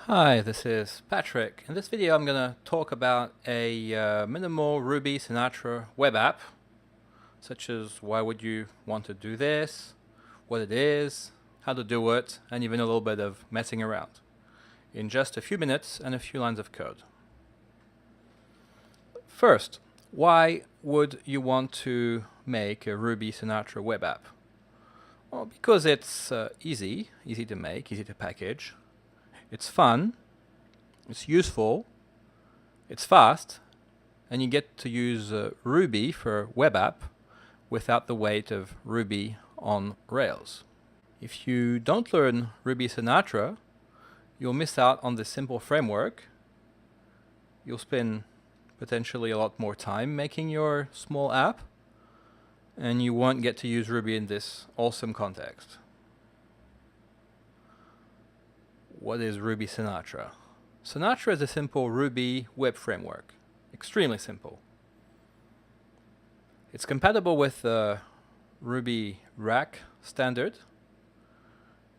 Hi, this is Patrick. In this video I'm going to talk about a minimal Ruby Sinatra web app, such as why would you want to do this, what it is, how to do it, and even a little bit of messing around, in just a few minutes and a few lines of code. First, why would you want to make a Ruby Sinatra web app? Well, because it's easy to make, easy to package. It's fun, it's useful, it's fast, and you get to use Ruby for web app without the weight of Ruby on Rails. If you don't learn Ruby Sinatra, you'll miss out on this simple framework. You'll spend potentially a lot more time making your small app, and you won't get to use Ruby in this awesome context. What is Ruby Sinatra? Sinatra is a simple Ruby web framework. Extremely simple. It's compatible with the Ruby Rack standard,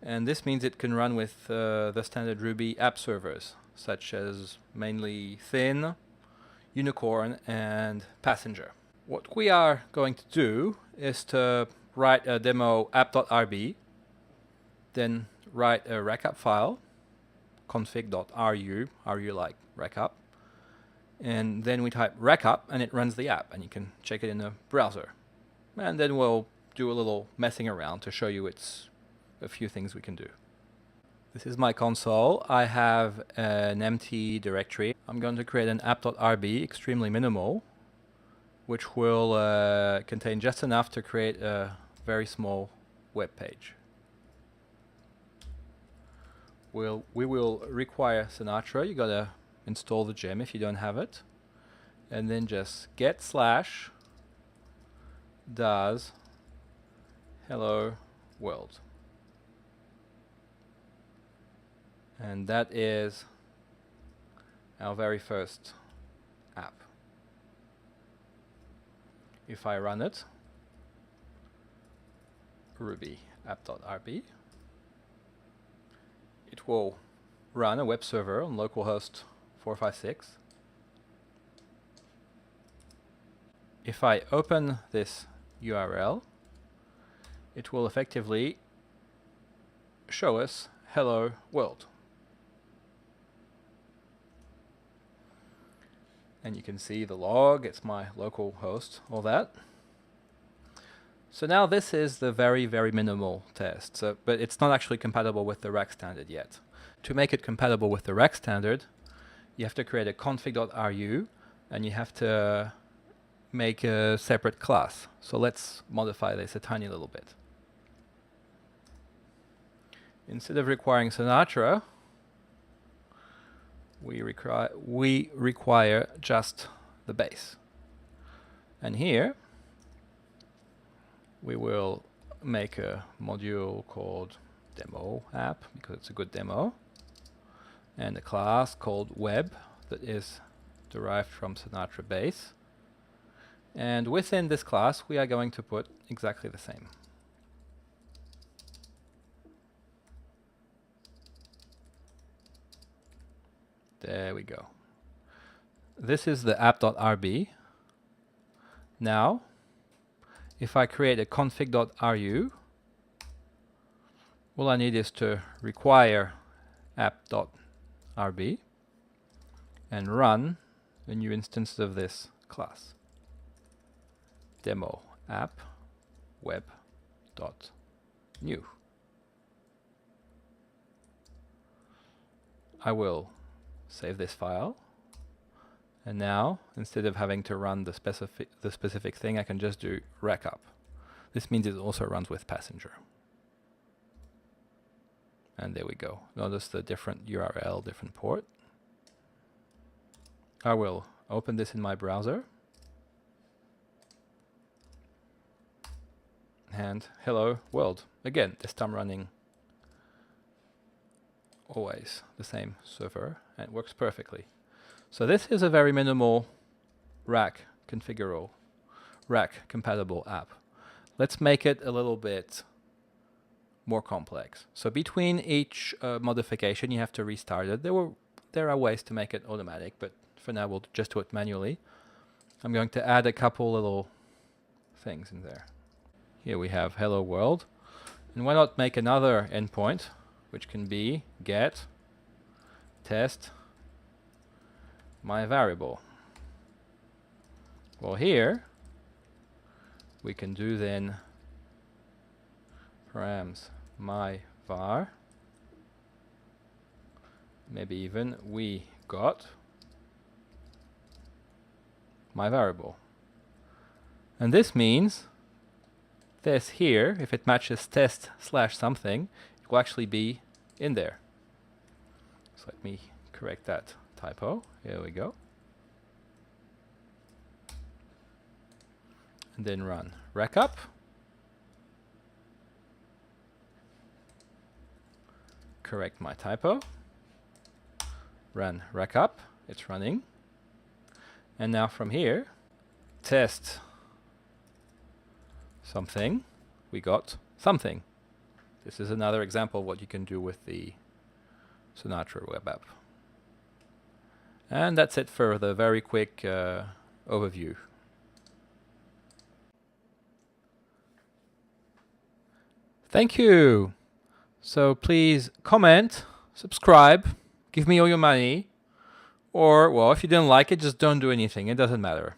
and this means it can run with the standard Ruby app servers, such as mainly Thin, Unicorn, and Passenger. What we are going to do is to write a demo app.rb, then write a rackup file, config.ru, ru like rackup, and then we type rackup and it runs the app, and you can check it in the browser. And then we'll do a little messing around to show you a few things we can do. This is my console. I have an empty directory. I'm going to create an app.rb, extremely minimal, which will contain just enough to create a very small web page. We will require Sinatra. You gotta install the gem if you don't have it, and then just get / does hello world, and that is our very first app. If I run it, Ruby app.rb, it will run a web server on localhost 456. If I open this URL, it will effectively show us hello world. And you can see the log, it's my local host, all that. So now this is the very, very minimal test, but it's not actually compatible with the rack standard yet. To make it compatible with the rack standard, you have to create a config.ru, and you have to make a separate class. So let's modify this a tiny little bit. Instead of requiring Sinatra, we require just the base. And here, we will make a module called demo app, because it's a good demo, and a class called web that is derived from Sinatra base. And within this class, we are going to put exactly the same. There we go. This is the app.rb. Now, if I create a config.ru, all I need is to require app.rb and run a new instance of this class. Demo app web.new. I will save this file, and now instead of having to run the specific thing, I can just do rackup. This means it also runs with Passenger. And there we go. Notice the different URL, different port. I will open this in my browser. And hello world. Again, this time running always the same server, and it works perfectly. So this is a very minimal rack configurable, rack compatible app. Let's make it a little bit more complex. So between each modification, you have to restart it. There are ways to make it automatic, but for now we'll just do it manually. I'm going to add a couple little things in there. Here we have hello world. And why not make another endpoint, which can be get test my variable. Well, here we can do then params my var, maybe even we got my variable. And this means this here, if it matches test slash something, it will actually be in there. So let me correct that typo. Here we go. And then run rekup. Correct my typo. Run rekup. It's running. And now from here, test something. We got something. This is another example of what you can do with the Sinatra web app. And that's it for the very quick overview. Thank you. So please comment, subscribe, give me all your money, or, well, if you didn't like it, just don't do anything. It doesn't matter.